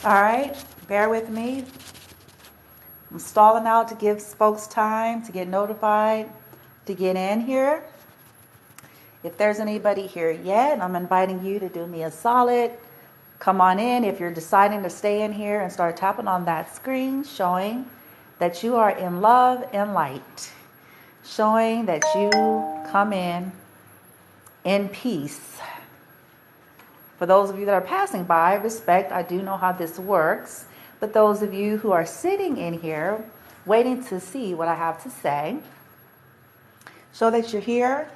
All right, bear with me. I'm stalling out to give folks time to get notified, to get in here. If there's anybody here yet, I'm inviting you to do me a solid. Come on in. If you're deciding to stay in here and start tapping on that screen, showing that you are in love and light, showing that you come in peace. For those of you that are passing by, respect, I do know how this works. But those of you who are sitting in here, waiting to see what I have to say, show that you're here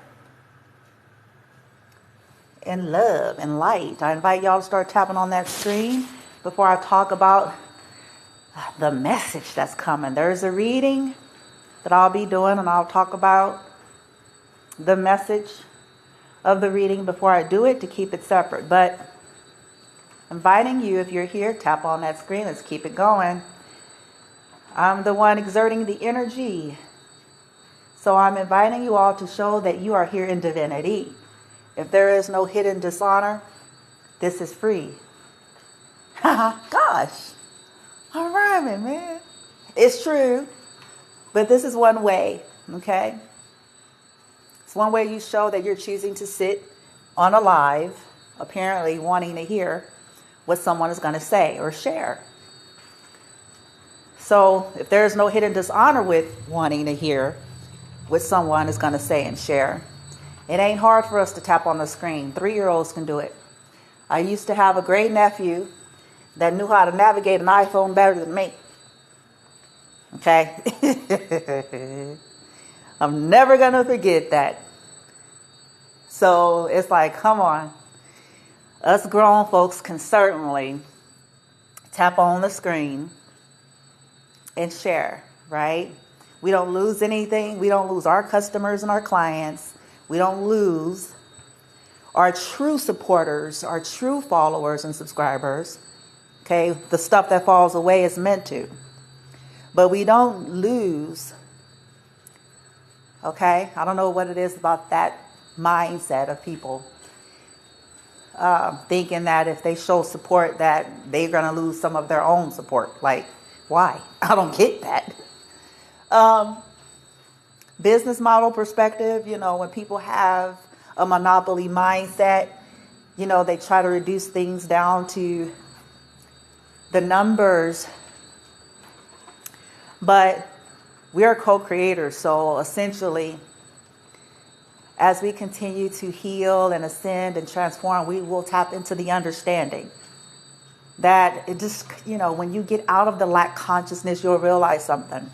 in love and light. I invite y'all to start tapping on that screen before I talk about the message that's coming. There's a reading that I'll be doing, and I'll talk about the message of the reading before I do it to keep it separate. But inviting you, if you're here, tap on that screen. Let's keep it going. I'm the one exerting the energy. So I'm inviting you all to show that you are here in divinity. If there is no hidden dishonor, this is free. Gosh, I'm rhyming, man. It's true, but this is one way, okay? It's one way you show that you're choosing to sit on a live, apparently wanting to hear what someone is going to say or share. So if there's no hidden dishonor with wanting to hear what someone is going to say and share, it ain't hard for us to tap on the screen. 3-year-olds can do it. I used to have a great nephew that knew how to navigate an iPhone better than me. Okay? I'm never going to forget that. So it's like, come on. Us grown folks can certainly tap on the screen and share, right? We don't lose anything. We don't lose our customers and our clients. We don't lose our true supporters, our true followers and subscribers. Okay, the stuff that falls away is meant to. But we don't lose, okay? I don't know what it is about that mindset of people thinking that if they show support that they're going to lose some of their own support. Like, why? I don't get that. Business model perspective, when people have a monopoly mindset, they try to reduce things down to the numbers. But we are co-creators, so essentially, as we continue to heal and ascend and transform, we will tap into the understanding that it just, when you get out of the lack consciousness, you'll realize something.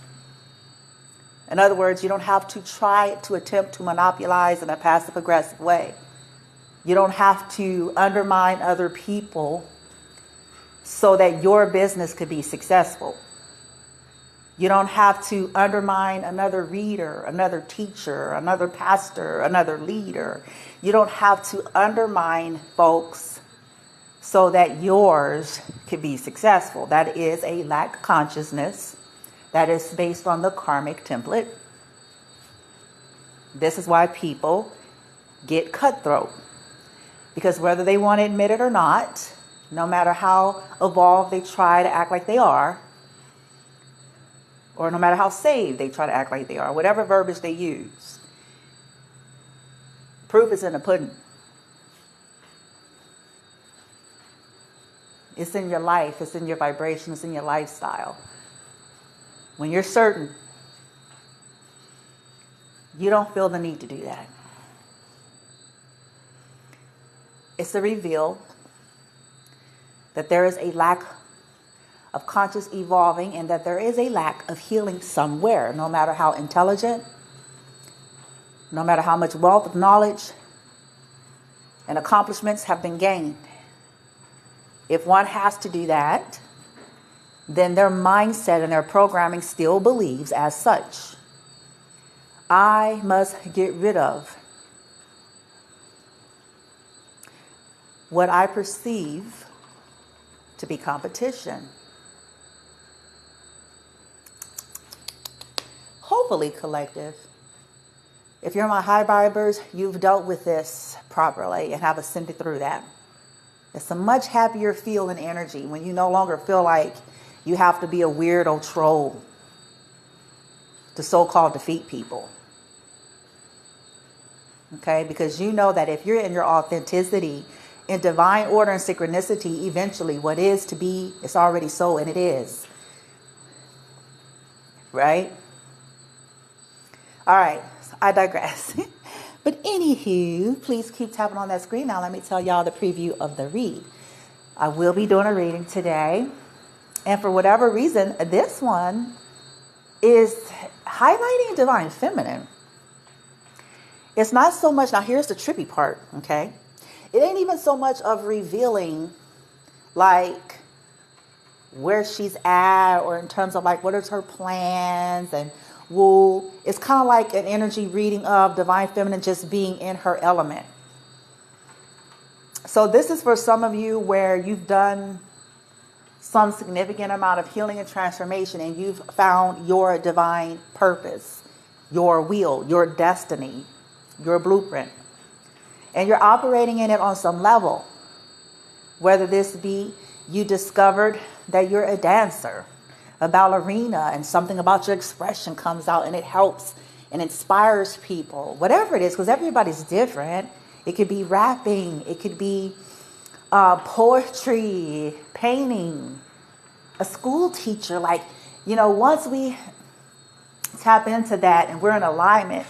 In other words, you don't have to try to attempt to monopolize in a passive-aggressive way. You don't have to undermine other people so that your business could be successful. You don't have to undermine another reader, another teacher, another pastor, another leader. You don't have to undermine folks so that yours could be successful. That is a lack consciousness. That is based on the karmic template. This is why people get cutthroat. Because whether they want to admit it or not, no matter how evolved they try to act like they are, or no matter how saved they try to act like they are, whatever verbiage they use, proof is in the pudding. It's in your life, it's in your vibration, it's in your lifestyle. When you're certain, you don't feel the need to do that. It's a reveal that there is a lack of conscious evolving and that there is a lack of healing somewhere, no matter how intelligent, no matter how much wealth of knowledge and accomplishments have been gained. If one has to do that, then their mindset and their programming still believes as such. I must get rid of what I perceive to be competition. Hopefully, collective, if you're my high vibers, you've dealt with this properly and have ascended through that. It's a much happier feel and energy when you no longer feel like you have to be a weirdo troll to so-called defeat people. Okay? Because you know that if you're in your authenticity, in divine order and synchronicity, eventually what is to be is already so, and it is. Right? All right. I digress. But anywho, please keep tapping on that screen. Now let me tell y'all the preview of the read. I will be doing a reading today. And for whatever reason, this one is highlighting divine feminine. It's not so much, now here's the trippy part, okay? It ain't even so much of revealing like where she's at or in terms of like what is her plans and woo. It's kind of like an energy reading of divine feminine just being in her element. So this is for some of you where you've done some significant amount of healing and transformation and you've found your divine purpose, your will, your destiny, your blueprint. And you're operating in it on some level. Whether this be you discovered that you're a dancer, a ballerina, and something about your expression comes out and it helps and inspires people. Whatever it is, because everybody's different. It could be rapping. It could be poetry, painting, a school teacher. Like, you know, once we tap into that and we're in alignment,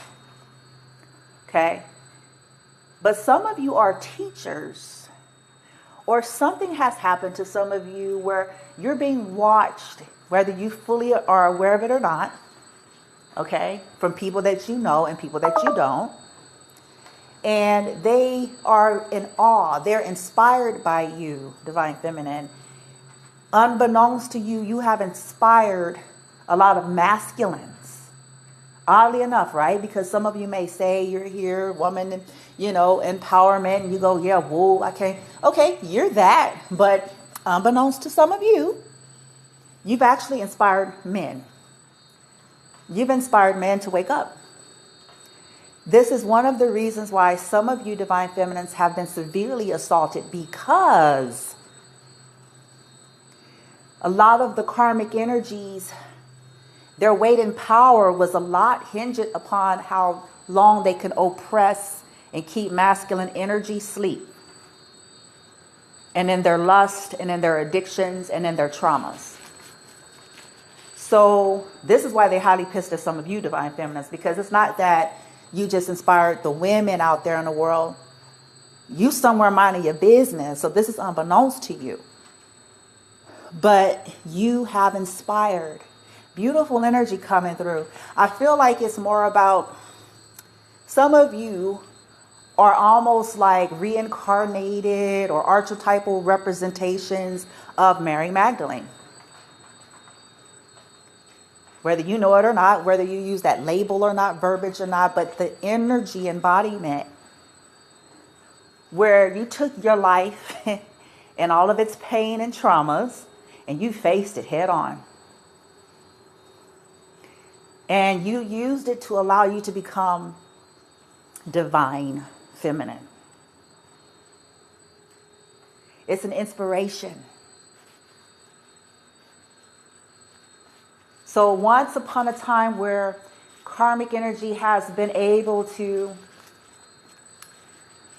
okay? But some of you are teachers, or something has happened to some of you where you're being watched, whether you fully are aware of it or not, okay, from people that you know and people that you don't. And they are in awe. They're inspired by you, divine feminine. Unbeknownst to you, you have inspired a lot of masculines. Oddly enough, right? Because some of you may say you're here, woman, you know, empowerment. And you go, yeah, whoa, I can't. Okay, you're that. But unbeknownst to some of you, you've actually inspired men. You've inspired men to wake up. This is one of the reasons why some of you divine feminines have been severely assaulted, because a lot of the karmic energies, their weight and power was a lot hinged upon how long they can oppress and keep masculine energy asleep. And in their lust and in their addictions and in their traumas. So this is why they're highly pissed at some of you divine feminines, because it's not that you just inspired the women out there in the world. You somewhere minding your business. So this is unbeknownst to you. But you have inspired beautiful energy coming through. I feel like it's more about some of you are almost like reincarnated or archetypal representations of Mary Magdalene. Whether you know it or not, whether you use that label or not, verbiage or not, but the energy embodiment where you took your life and all of its pain and traumas and you faced it head on. And you used it to allow you to become divine feminine. It's an inspiration. So once upon a time where karmic energy has been able to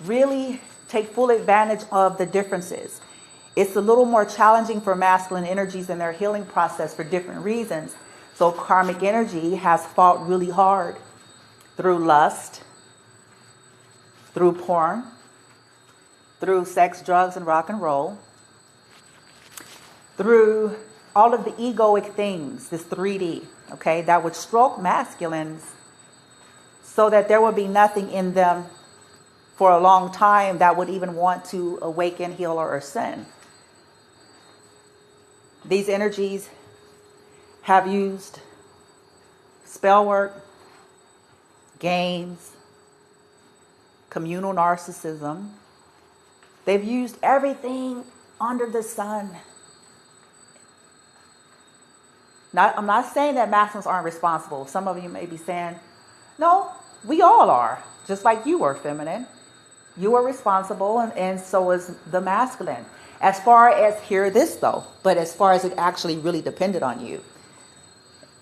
really take full advantage of the differences, it's a little more challenging for masculine energies in their healing process for different reasons. So karmic energy has fought really hard through lust, through porn, through sex, drugs, and rock and roll, through all of the egoic things, this 3D, okay, that would stroke masculines so that there would be nothing in them for a long time that would even want to awaken, heal, or ascend. These energies have used spell work, games, communal narcissism. They've used everything under the sun. Now, I'm not saying that masculines aren't responsible. Some of you may be saying, no, we all are, just like you are feminine. You are responsible, and so is the masculine. As far as, hear this though, but as far as it actually really depended on you.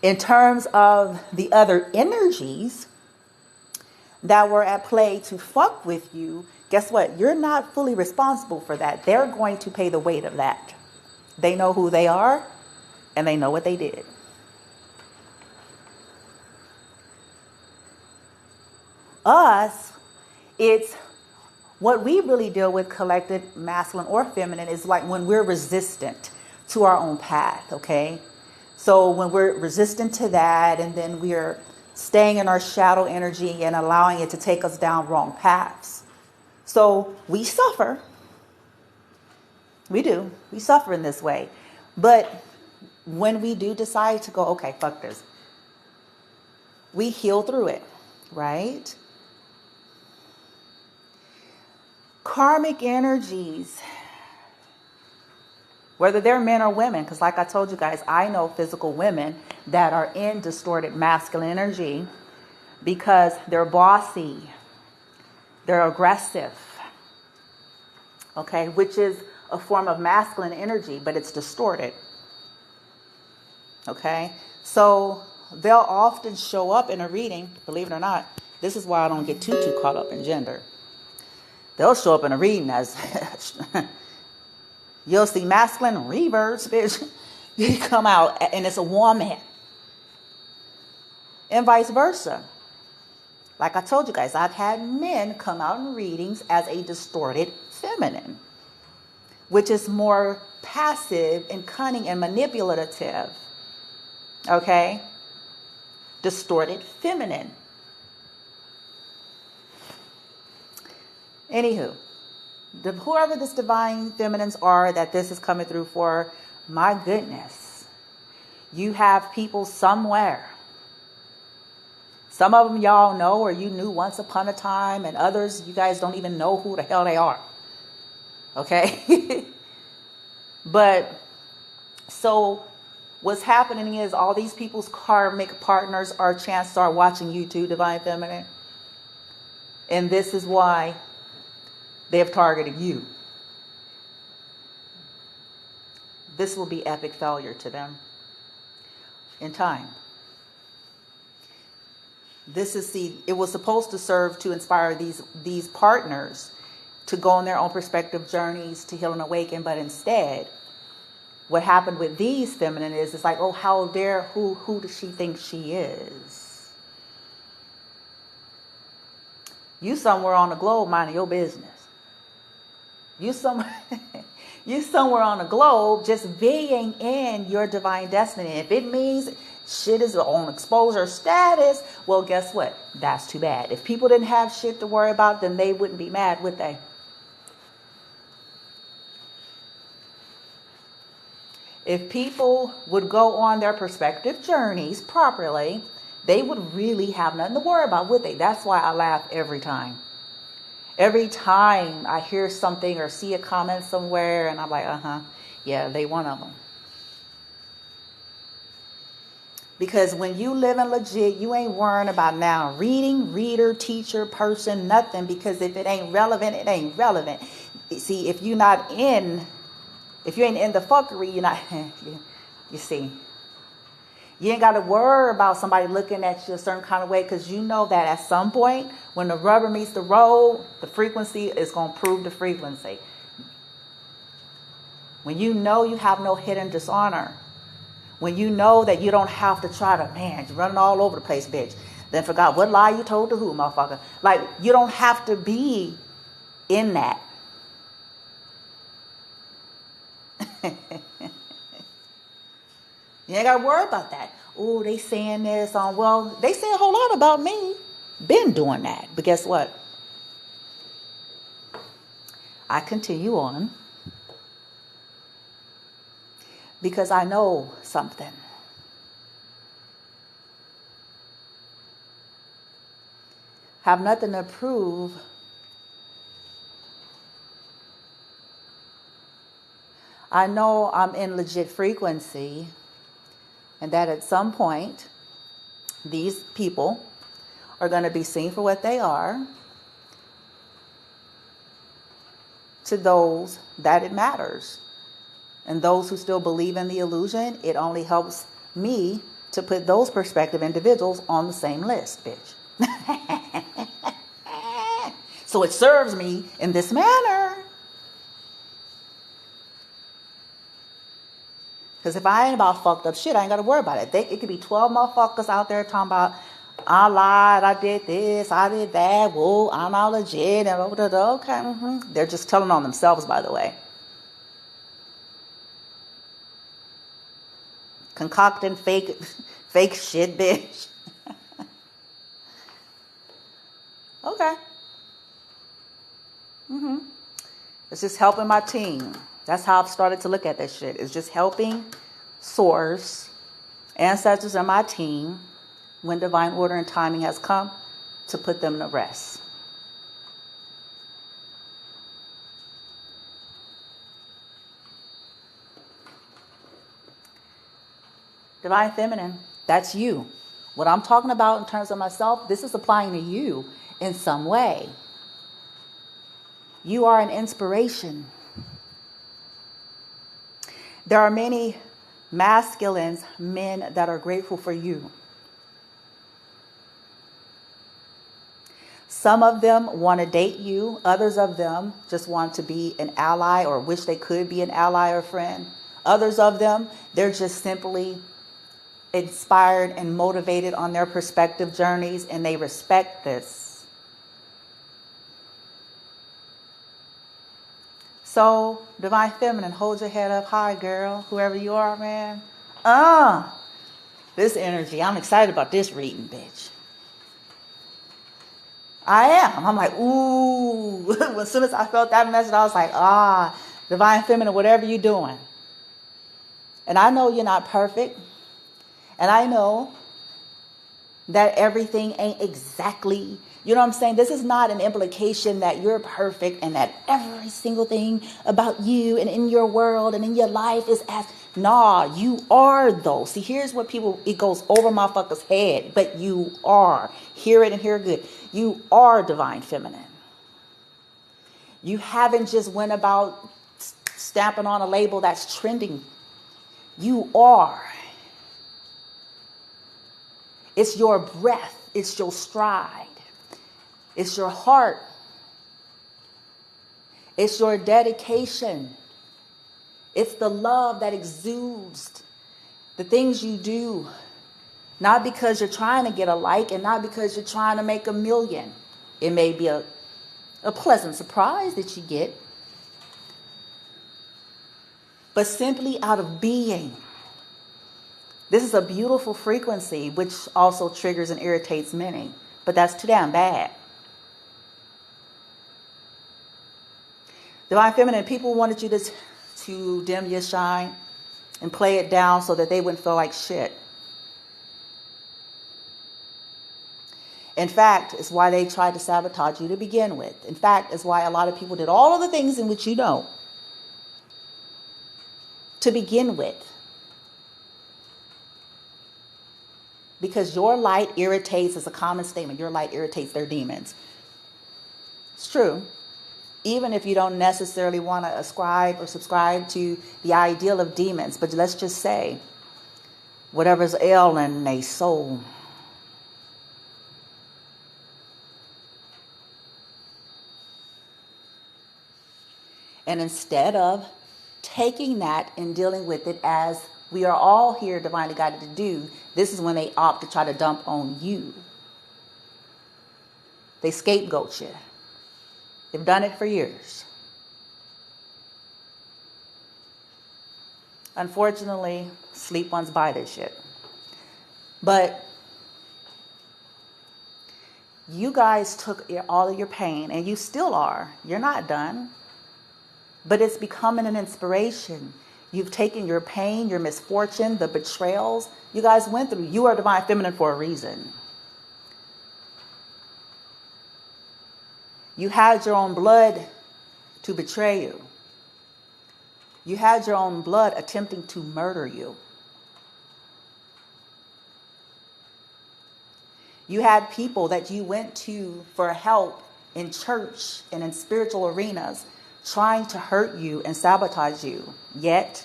In terms of the other energies that were at play to fuck with you, guess what? You're not fully responsible for that. They're going to pay the weight of that. They know who they are, and they know what they did. Us, it's what we really deal with, collected masculine or feminine, is like when we're resistant to our own path, okay? So when we're resistant to that, and then we're staying in our shadow energy and allowing it to take us down wrong paths. So we suffer. We do. We suffer in this way. But when we do decide to go, okay, fuck this, we heal through it, right? Karmic energies, whether they're men or women, because like I told you guys, I know physical women that are in distorted masculine energy because they're bossy, they're aggressive, okay, which is a form of masculine energy, but it's distorted, okay? So they'll often show up in a reading, believe it or not. This is why I don't get too caught up in gender. They'll show up in a reading as, you'll see masculine reverse, bitch. You come out and it's a woman. And vice versa. Like I told you guys, I've had men come out in readings as a distorted feminine, which is more passive and cunning and manipulative. Okay? Distorted feminine. Anywho, whoever this divine feminines are that this is coming through for, my goodness, you have people somewhere. Some of them y'all know, or you knew once upon a time, and others you guys don't even know who the hell they are. Okay? But so what's happening is all these people's karmic partners are chances are watching you too, divine feminine. And this is why they have targeted you. This will be epic failure to them in time. It was supposed to serve to inspire these partners to go on their own perspective journeys to heal and awaken, but instead, what happened with these feminine is, it's like, oh, how dare, who does she think she is? You somewhere on the globe minding your business. You somewhere on the globe just being in your divine destiny. If it means shit is on exposure status, well, guess what? That's too bad. If people didn't have shit to worry about, then they wouldn't be mad, would they? If people would go on their perspective journeys properly, they would really have nothing to worry about, would they? That's why I laugh every time. Every time I hear something or see a comment somewhere, and I'm like, yeah, they one of them. Because when you live in legit, you ain't worrying about now reading, reader, teacher, person, nothing. Because if it ain't relevant, it ain't relevant. See, if you ain't in the fuckery, you're not, you see. You ain't got to worry about somebody looking at you a certain kind of way, because you know that at some point, when the rubber meets the road, the frequency is going to prove the frequency. When you know you have no hidden dishonor, when you know that you don't have to try to, you're running all over the place, bitch. Then forgot what lie you told to who, motherfucker. Like, you don't have to be in that. You ain't got to worry about that. Oh, they saying this on, well, they say a whole lot about me. Been doing that. But guess what? I continue on because I know something. Have nothing to prove. I know I'm in legit frequency, and that at some point, these people are going to be seen for what they are. to those that it matters. And those who still believe in the illusion, it only helps me to put those prospective individuals on the same list, bitch. So it serves me in this manner. Because if I ain't about fucked up shit, I ain't got to worry about it. It could be 12 motherfuckers out there talking about, I lied, I did this, I did that, whoa, I'm not legit, and okay. They're just telling on themselves, by the way. Concocting fake shit, bitch. Okay. It's just helping my team. That's how I've started to look at that shit. It's just helping source, ancestors, and my team when divine order and timing has come to put them to rest. Divine Feminine, that's you. What I'm talking about in terms of myself, this is applying to you in some way. You are an inspiration. There are many masculines, men that are grateful for you. Some of them want to date you. Others of them just want to be an ally or wish they could be an ally or friend. Others of them, they're just simply inspired and motivated on their perspective journeys, and they respect this. So, Divine Feminine, hold your head up high, girl. Whoever you are, man. This energy, I'm excited about this reading, bitch. I am. I'm like, ooh. As soon as I felt that message, I was like, Divine Feminine, whatever you're doing. And I know you're not perfect. And I know that everything ain't exactly, you know what I'm saying? This is not an implication that you're perfect and that every single thing about you and in your world and in your life is as, nah, you are though. See, here's what it goes over motherfuckers' head, but you are. Hear it and hear good. You are Divine Feminine. You haven't just went about stamping on a label that's trending. You are. It's your breath. It's your stride. It's your heart. It's your dedication. It's the love that exudes the things you do. Not because you're trying to get a like and not because you're trying to make a million. It may be a pleasant surprise that you get. But simply out of being. This is a beautiful frequency, which also triggers and irritates many. But that's too damn bad. Divine Feminine, people wanted you to dim your shine and play it down so that they wouldn't feel like shit. In fact, it's why they tried to sabotage you to begin with. In fact, it's why a lot of people did all of the things in which you know to begin with. Because your light irritates, is a common statement. Your light irritates their demons. It's true. Even if you don't necessarily want to ascribe or subscribe to the ideal of demons. But let's just say, whatever's ailing their soul. And instead of taking that and dealing with it as we are all here divinely guided to do, this is when they opt to try to dump on you. They scapegoat you. They've done it for years. Unfortunately, sleep ones buy this shit. But you guys took all of your pain, and you still are. You're not done. But it's becoming an inspiration. You've taken your pain, your misfortune, the betrayals you guys went through. You are Divine Feminine for a reason. You had your own blood to betray you. You had your own blood attempting to murder you. You had people that you went to for help in church and in spiritual arenas trying to hurt you and sabotage you, yet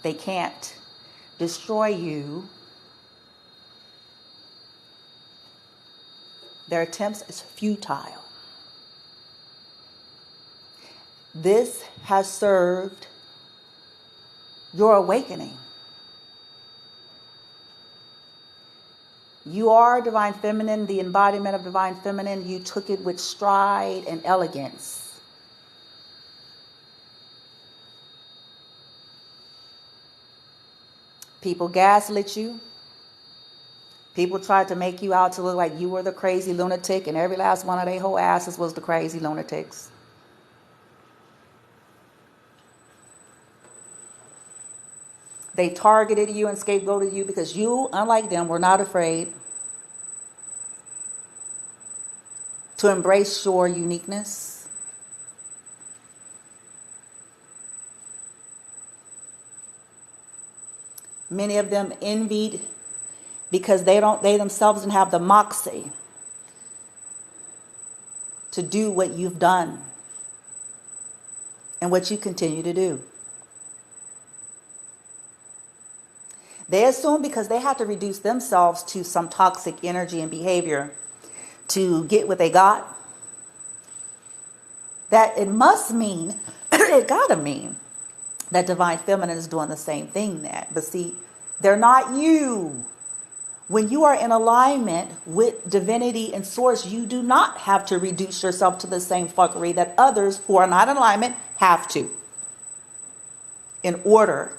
they can't destroy you. Their attempts is futile. This has served your awakening. You are Divine Feminine, the embodiment of Divine Feminine. You took it with stride and elegance. People gaslit you. People tried to make you out to look like you were the crazy lunatic, and every last one of their whole asses was the crazy lunatics. They targeted you and scapegoated you because you, unlike them, were not afraid to embrace your uniqueness. Many of them envied because they themselves didn't have the moxie to do what you've done and what you continue to do. They assume because they have to reduce themselves to some toxic energy and behavior to get what they got, that it must mean, it gotta mean, that Divine Feminine is doing the same thing. But see, they're not you. When you are in alignment with divinity and source, you do not have to reduce yourself to the same fuckery that others who are not in alignment have to, in order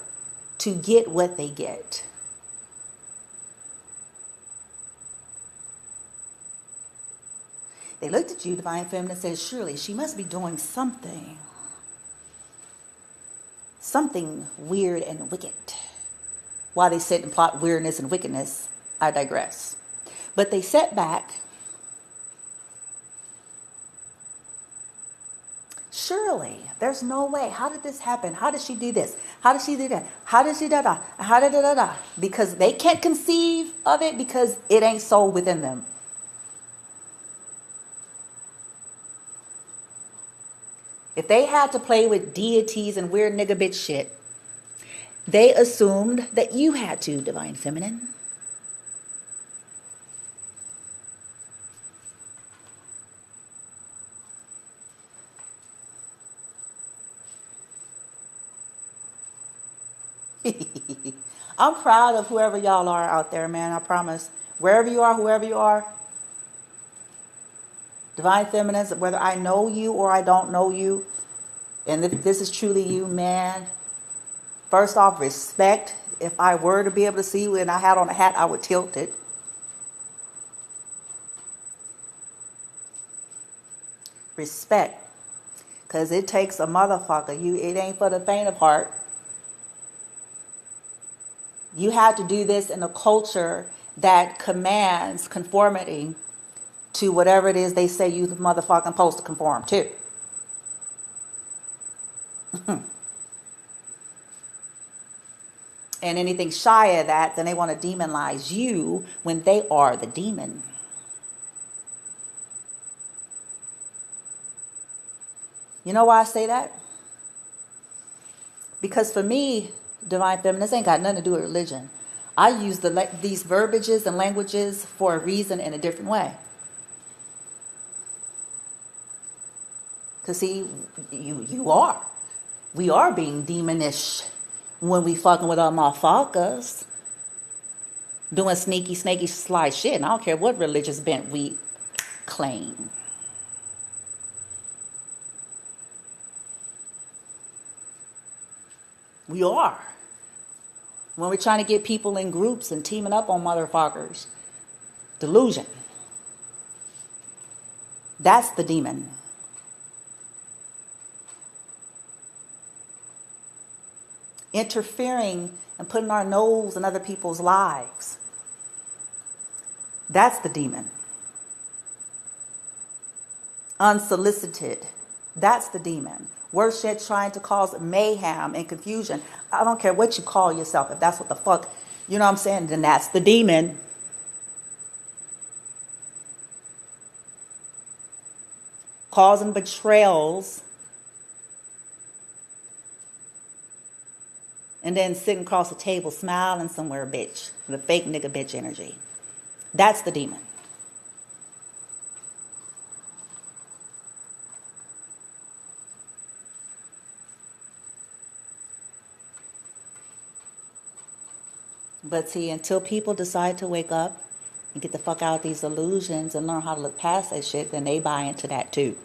to get what they get. They looked at you, Divine Feminine, and said, surely she must be doing something weird and wicked. While they sit and plot weirdness and wickedness, I digress. But they sat back. Surely, there's no way. How did this happen? How did she do this? How did she do that? How did she da-da? How did da-da-da? Because they can't conceive of it because it ain't so within them. If they had to play with deities and weird nigga bitch shit, they assumed that you had to, Divine Feminine. I'm proud of whoever y'all are out there, man. I promise. Wherever you are, whoever you are, Divine Feminines, whether I know you or I don't know you, and if this is truly you, man, first off, respect. If I were to be able to see you and I had on a hat, I would tilt it. Respect. Because it takes a motherfucker. It ain't for the faint of heart. You have to do this in a culture that commands conformity to whatever it is they say you motherfucking supposed to conform to. And anything shy of that, then they want to demonize you when they are the demon. You know why I say that? Because for me, Divine Feminine, this ain't got nothing to do with religion. I use these verbiages and languages for a reason in a different way. Because see, we are being demonish when we fucking with our motherfuckers, doing sneaky, snaky, sly shit. And I don't care what religious bent we claim. We are. When we're trying to get people in groups and teaming up on motherfuckers. Delusion. That's the demon. Interfering and putting our nose in other people's lives. That's the demon. Unsolicited. That's the demon. Worse yet, trying to cause mayhem and confusion. I don't care what you call yourself. If that's what the fuck, you know what I'm saying, then that's the demon. causing betrayals, and then sitting across the table smiling somewhere, bitch, with a fake nigga bitch energy. That's the demon. But see, until people decide to wake up and get the fuck out of these illusions and learn how to look past that shit, then they buy into that too.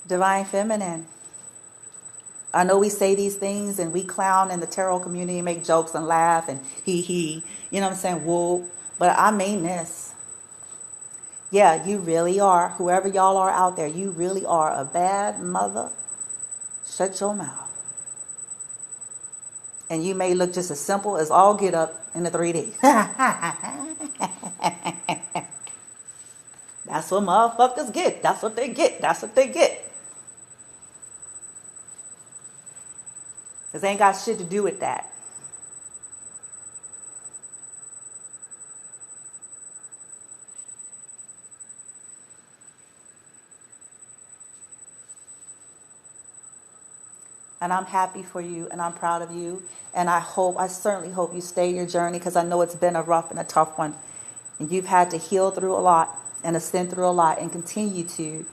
Divine Feminine. I know we say these things and we clown in the tarot community and make jokes and laugh and he, you know what I'm saying, whoop. But I mean this. Yeah, you really are, whoever y'all are out there, you really are a bad mother. Shut your mouth. And you may look just as simple as all get up in the 3D. That's what motherfuckers get. That's what they get. That's what they get. Because they ain't got shit to do with that. And I'm happy for you, and I'm proud of you. And I certainly hope you stay your journey, because I know it's been a rough and a tough one. And you've had to heal through a lot and ascend through a lot and continue to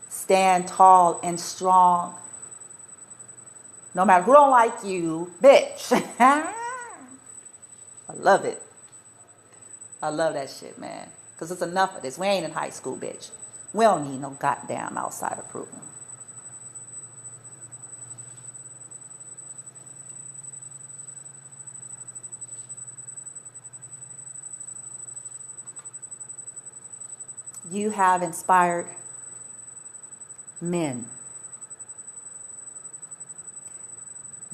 stand tall and strong. No matter who don't like you, bitch. I love it. I love that shit, man. Because it's enough of this. We ain't in high school, bitch. We don't need no goddamn outside approval. You have inspired men.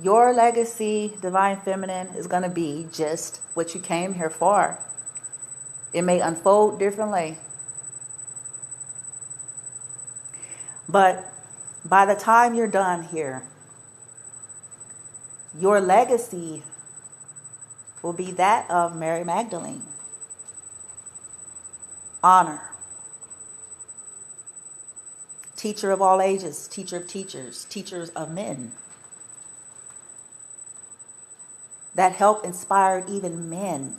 Your legacy, Divine Feminine, is going to be just what you came here for. It may unfold differently. But by the time you're done here, your legacy will be that of Mary Magdalene. Honor. Teacher of all ages, teacher of teachers, teachers of men. That help inspire even men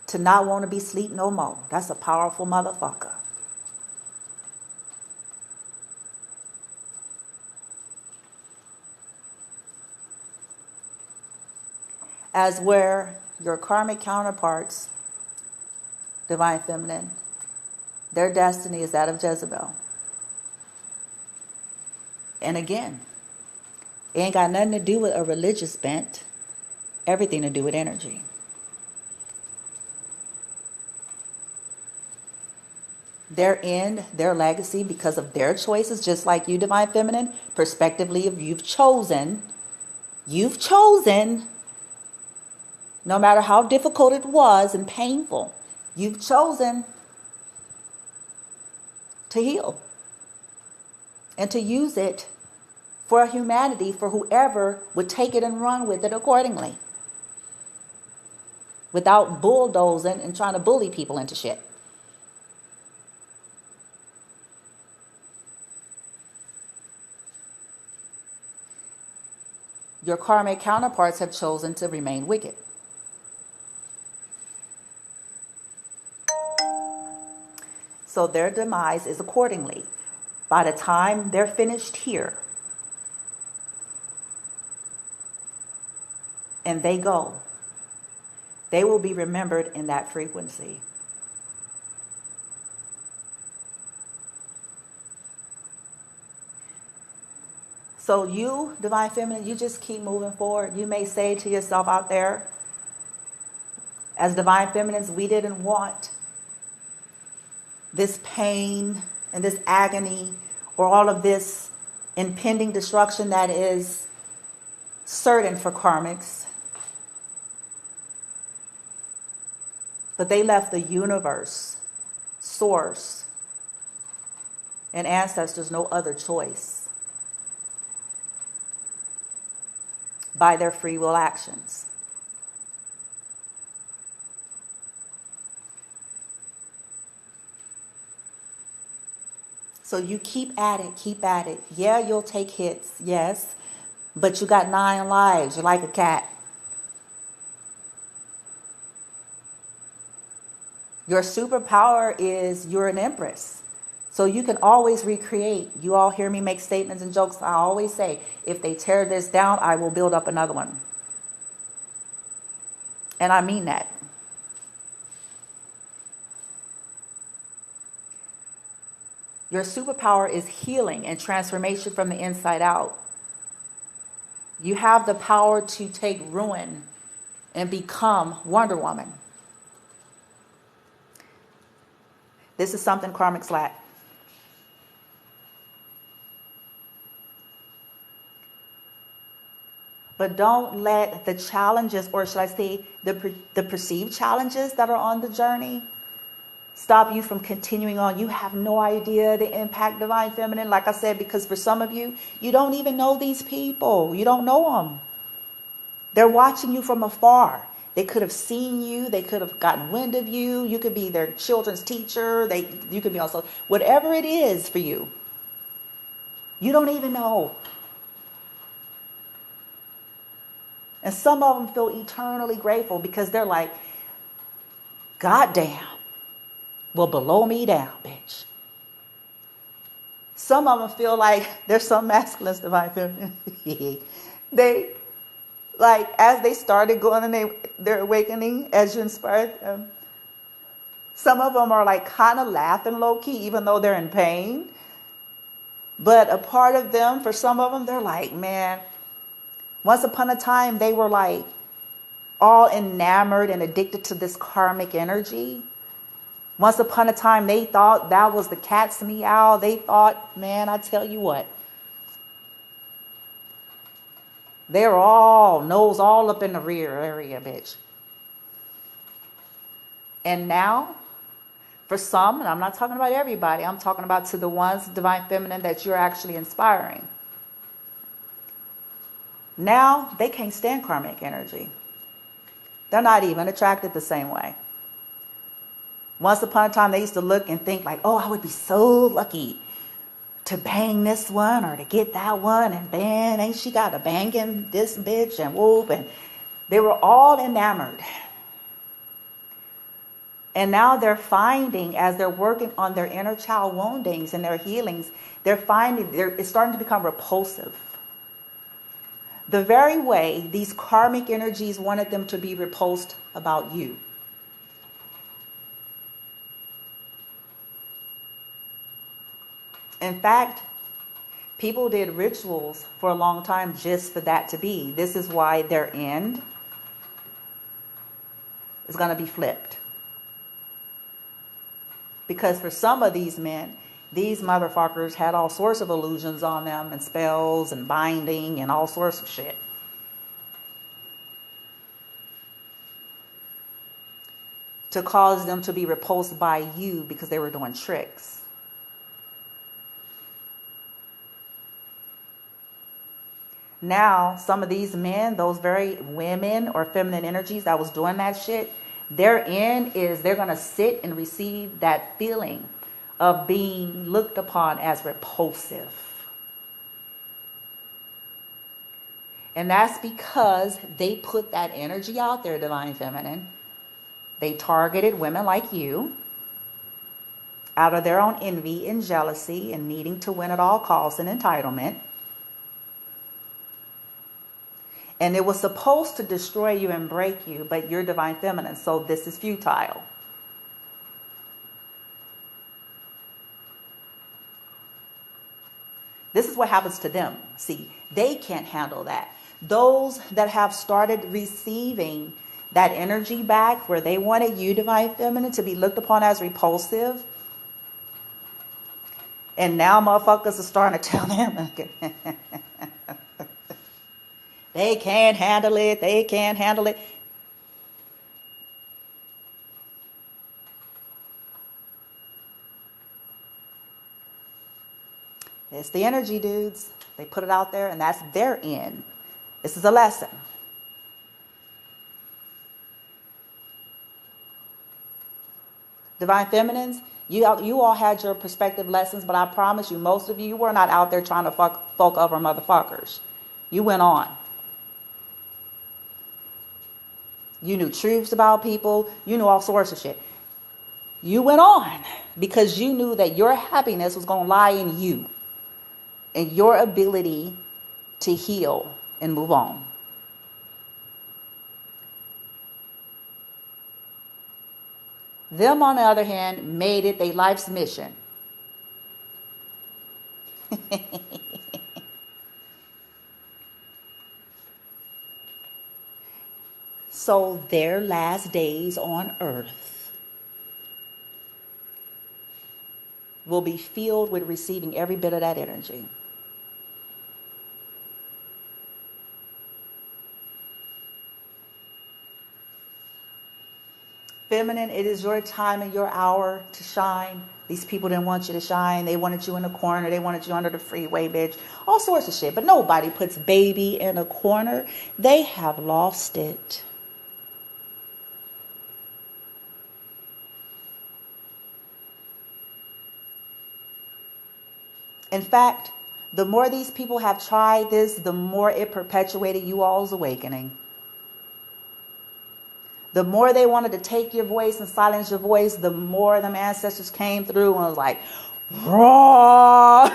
to not want to be sleep no more. That's a powerful motherfucker. As where your karmic counterparts, Divine Feminine, their destiny is that of Jezebel. And again, it ain't got nothing to do with a religious bent. Everything to do with energy. Their end, their legacy, because of their choices, just like you, Divine Feminine, prospectively, if you've chosen, no matter how difficult it was and painful, you've chosen to heal and to use it for humanity, for whoever would take it and run with it accordingly, without bulldozing and trying to bully people into shit. Your karmic counterparts have chosen to remain wicked. So their demise is accordingly. By the time they're finished here and they go, they will be remembered in that frequency. So you, Divine Feminine, you just keep moving forward. You may say to yourself out there, as Divine Feminines, we didn't want this pain and this agony or all of this impending destruction that is certain for karmics. But they left the universe, source, and ancestors no other choice. by their free will actions. So you keep at it, keep at it. Yeah, you'll take hits, yes, but you got 9 lives. You're like a cat. Your superpower is you're an empress. So you can always recreate. You all hear me make statements and jokes. I always say, if they tear this down, I will build up another one. And I mean that. Your superpower is healing and transformation from the inside out. You have the power to take ruin and become Wonder Woman. This is something karmics lack. But don't let the challenges, or should I say the perceived challenges that are on the journey, stop you from continuing on. You have no idea the impact, Divine Feminine, like I said, because for some of you, you don't even know these people. You don't know them. They're watching you from afar. They could have seen you. They could have gotten wind of you. You could be their children's teacher. You could be also, whatever it is for you. You don't even know. And some of them feel eternally grateful because they're like, God damn. Well, below me down, bitch. Some of them feel like there's some masculines, Divine Feminine. They, like, as they started going and they're awakening, as you inspired them, some of them are like kind of laughing low key, even though they're in pain. But a part of them, for some of them, they're like, man, once upon a time, they were like all enamored and addicted to this karmic energy. Once upon a time, they thought that was the cat's meow. They thought, man, I tell you what. They were all nose all up in the rear area, bitch. And now, for some, and I'm not talking about everybody, I'm talking about to the ones, Divine Feminine, that you're actually inspiring. Now, they can't stand karmic energy. They're not even attracted the same way. Once upon a time, they used to look and think like, oh, I would be so lucky to bang this one or to get that one. And man, ain't she got a banging this bitch and whoop. And they were all enamored. And now they're finding, as they're working on their inner child woundings and their healings, they're finding it's starting to become repulsive. The very way these karmic energies wanted them to be repulsed about you. In fact, people did rituals for a long time just for that to be. This is why their end is going to be flipped. Because for some of these men, these motherfuckers had all sorts of illusions on them and spells and binding and all sorts of shit. To cause them to be repulsed by you because they were doing tricks. Now, some of these men, those very women or feminine energies that was doing that shit, their end is they're going to sit and receive that feeling of being looked upon as repulsive. And that's because they put that energy out there, Divine Feminine. They targeted women like you out of their own envy and jealousy and needing to win at all costs and entitlement. And it was supposed to destroy you and break you, but you're Divine Feminine, so this is futile. This is what happens to them. See, they can't handle that. Those that have started receiving that energy back where they wanted you, Divine Feminine, to be looked upon as repulsive. And now motherfuckers are starting to tell them, they can't handle it. They can't handle it. It's the energy, dudes. They put it out there, and that's their end. This is a lesson. Divine Feminines, you all had your perspective lessons, but I promise you, most of you were not out there trying to fuck over motherfuckers. You went on. You knew truths about people. You knew all sorts of shit. You went on because you knew that your happiness was going to lie in you and your ability to heal and move on. Them, on the other hand, made it their life's mission. So their last days on earth will be filled with receiving every bit of that energy. Feminine, it is your time and your hour to shine. These people didn't want you to shine. They wanted you in a corner. They wanted you under the freeway, bitch. All sorts of shit. But nobody puts baby in a corner. They have lost it. In fact, the more these people have tried this, the more it perpetuated you all's awakening. The more they wanted to take your voice and silence your voice, the more them ancestors came through and was like, raw.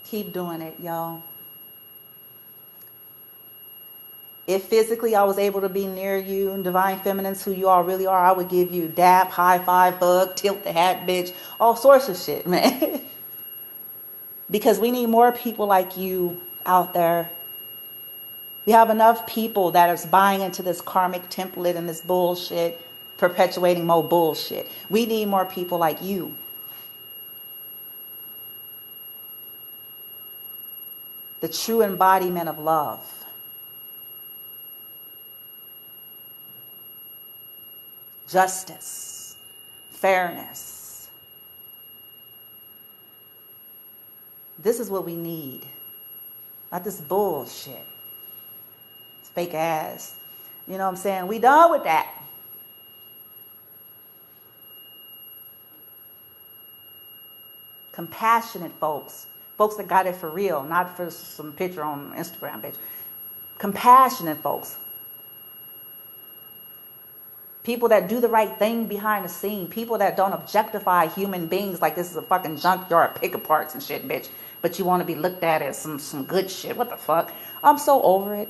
Keep doing it, y'all. If physically I was able to be near you and Divine Feminines, who you all really are, I would give you dap, high five, hug, tilt the hat, bitch, all sorts of shit, man. Because we need more people like you out there. We have enough people that are buying into this karmic template and this bullshit, perpetuating more bullshit. We need more people like you. The true embodiment of love. Justice, fairness. This is what we need. Not this bullshit. It's fake ass. You know what I'm saying? We done with that. Compassionate folks. Folks that got it for real, not for some picture on Instagram, bitch. Compassionate folks. People that do the right thing behind the scene. People that don't objectify human beings like this is a fucking junkyard pick parts and shit, bitch. But you want to be looked at as some good shit. What the fuck? I'm so over it.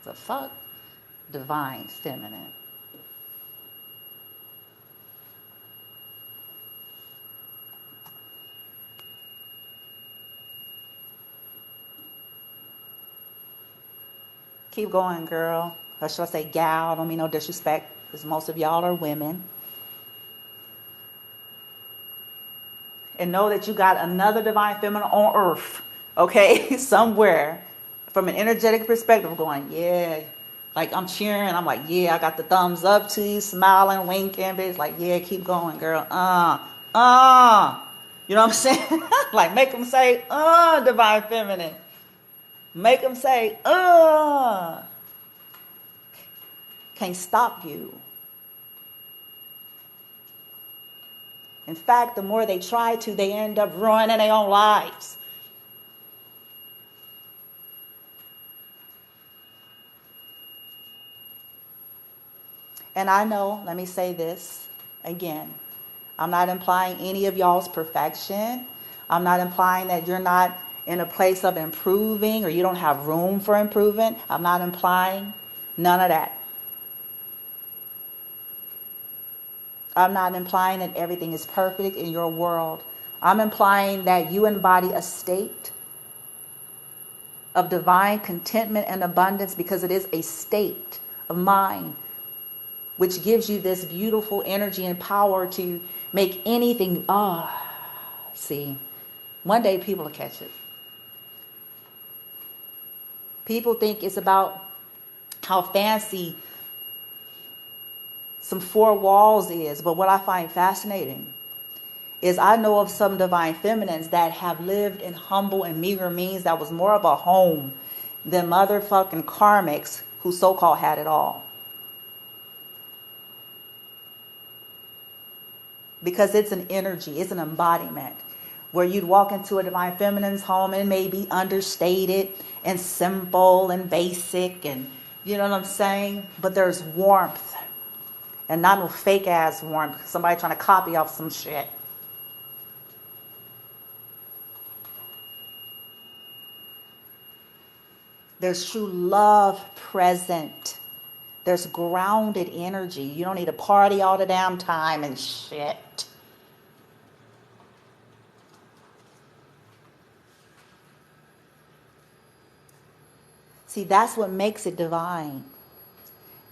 The fuck? Divine Feminine. Keep going, girl. Or should I say gal? I don't mean no disrespect, because most of y'all are women. And know that you got another Divine Feminine on earth, okay? Somewhere. From an energetic perspective, going, yeah. Like, I'm cheering. I'm like, yeah, I got the thumbs up to you, smiling, winking, bitch. Like, yeah, keep going, girl. You know what I'm saying? Like, make them say, Divine Feminine. Make them say, can't stop you. In fact, the more they try to, they end up ruining their own lives. And I know, let me say this again. I'm not implying any of y'all's perfection. I'm not implying that you're not in a place of improving or you don't have room for improvement. I'm not implying none of that. I'm not implying that everything is perfect in your world. I'm implying that you embody a state of divine contentment and abundance, because it is a state of mind which gives you this beautiful energy and power to make anything. See, one day people will catch it. People think it's about how fancy some four walls is. But what I find fascinating is I know of some divine feminines that have lived in humble and meager means that was more of a home than motherfucking karmics who so-called had it all. Because it's an energy, it's an embodiment. Where you'd walk into a divine feminine's home and it may be understated and simple and basic and you know what I'm saying? But there's warmth. And not no fake ass warmth. Somebody trying to copy off some shit. There's true love present. There's grounded energy. You don't need to party all the damn time and shit. See, that's what makes it divine.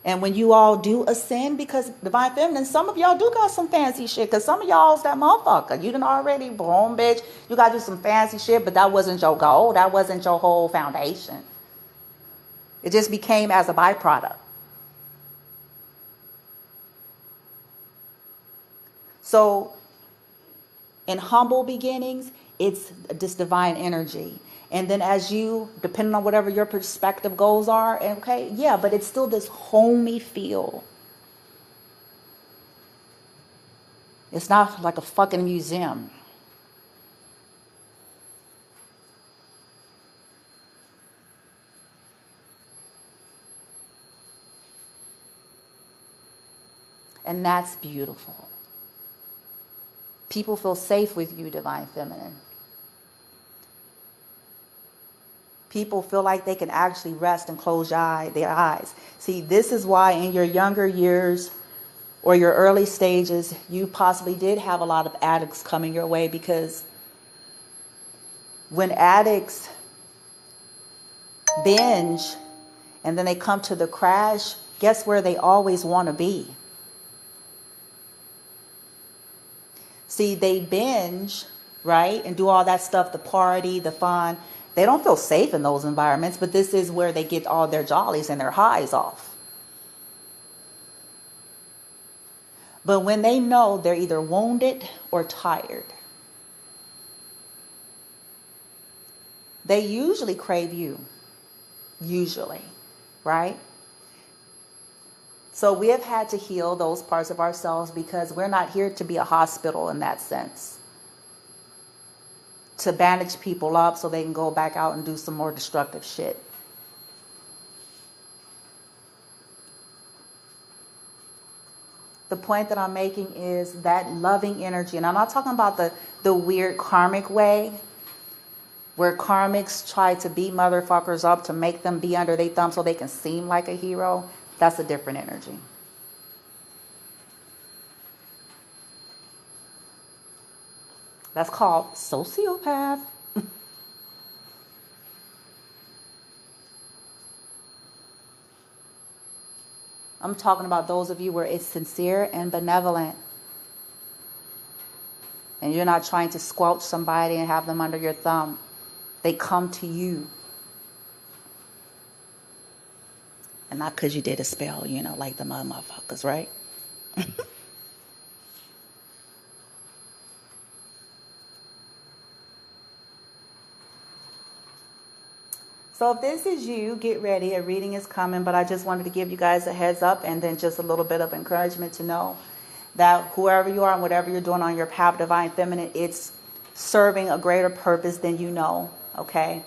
And when you all do ascend, because divine feminine, some of y'all do got some fancy shit. Because some of y'all's that motherfucker. You done already, boom, bitch. You got to do some fancy shit, but that wasn't your goal. That wasn't your whole foundation. It just became as a byproduct. So, in humble beginnings, it's this divine energy. And then as you, depending on whatever your perspective goals are, okay, yeah, but it's still this homey feel. It's not like a fucking museum. And that's beautiful. People feel safe with you, divine feminine. People feel like they can actually rest and close their eyes. See, this is why in your younger years or your early stages, you possibly did have a lot of addicts coming your way, because when addicts binge and then they come to the crash, guess where they always want to be? See, they binge, right, and do all that stuff, the party, the fun. They don't feel safe in those environments, but this is where they get all their jollies and their highs off. But when they know they're either wounded or tired, they usually crave you. Usually, right? So we have had to heal those parts of ourselves, because we're not here to be a hospital in that sense. To bandage people up so they can go back out and do some more destructive shit. The point that I'm making is that loving energy, and I'm not talking about the weird karmic way, where karmics try to beat motherfuckers up to make them be under their thumb so they can seem like a hero. That's a different energy. That's called sociopath. I'm talking about those of you where it's sincere and benevolent. And you're not trying to squelch somebody and have them under your thumb. They come to you. And not because you did a spell, you know, like the motherfuckers, right? So if this is you, get ready. A reading is coming, but I just wanted to give you guys a heads up and then just a little bit of encouragement to know that whoever you are and whatever you're doing on your path, divine feminine, it's serving a greater purpose than you know, okay?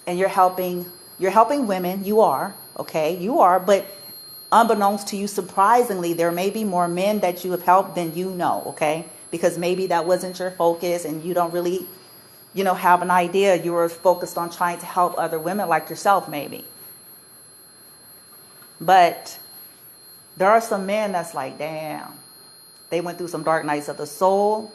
And you're helping women, you are, okay? You are, but unbeknownst to you, surprisingly, there may be more men that you have helped than you know, okay? Because maybe that wasn't your focus and you don't really, you know, have an idea. You were focused on trying to help other women like yourself, maybe. But there are some men that's like, damn, they went through some dark nights of the soul.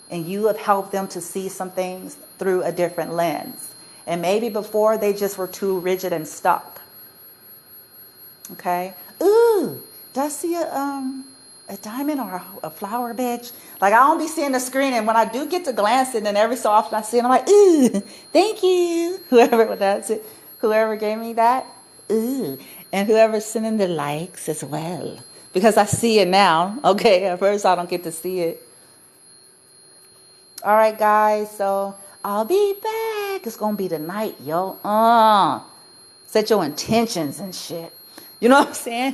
And you have helped them to see some things through a different lens. And maybe before they just were too rigid and stuck. Okay? Ooh, did I see a diamond or a flower, bitch? Like, I don't be seeing the screen, and when I do get to glance it, and every so often I see it, I'm like, ooh, thank you, whoever that's it. Whoever gave me that. Ooh. And whoever's sending the likes as well. Because I see it now. Okay, at first I don't get to see it. All right, guys. So I'll be back. It's going to be tonight, yo. Set your intentions and shit. You know what I'm saying?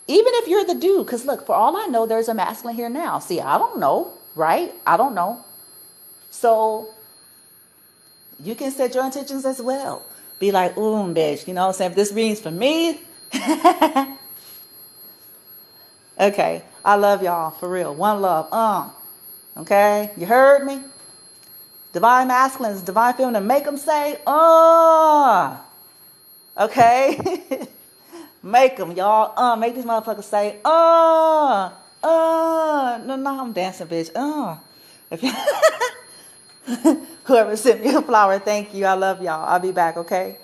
Even if you're the dude. Because look, for all I know, there's a masculine here now. See, I don't know. Right? I don't know. So you can set your intentions as well. Be like, ooh, bitch. You know what I'm saying? If this reading's for me. Okay. I love y'all. For real. One love. Okay? You heard me? Divine masculines, divine feminine. Make them say, Okay? Make them, y'all. Make these motherfuckers say, No, I'm dancing, bitch. If you whoever sent me a flower, thank you. I love y'all. I'll be back, okay?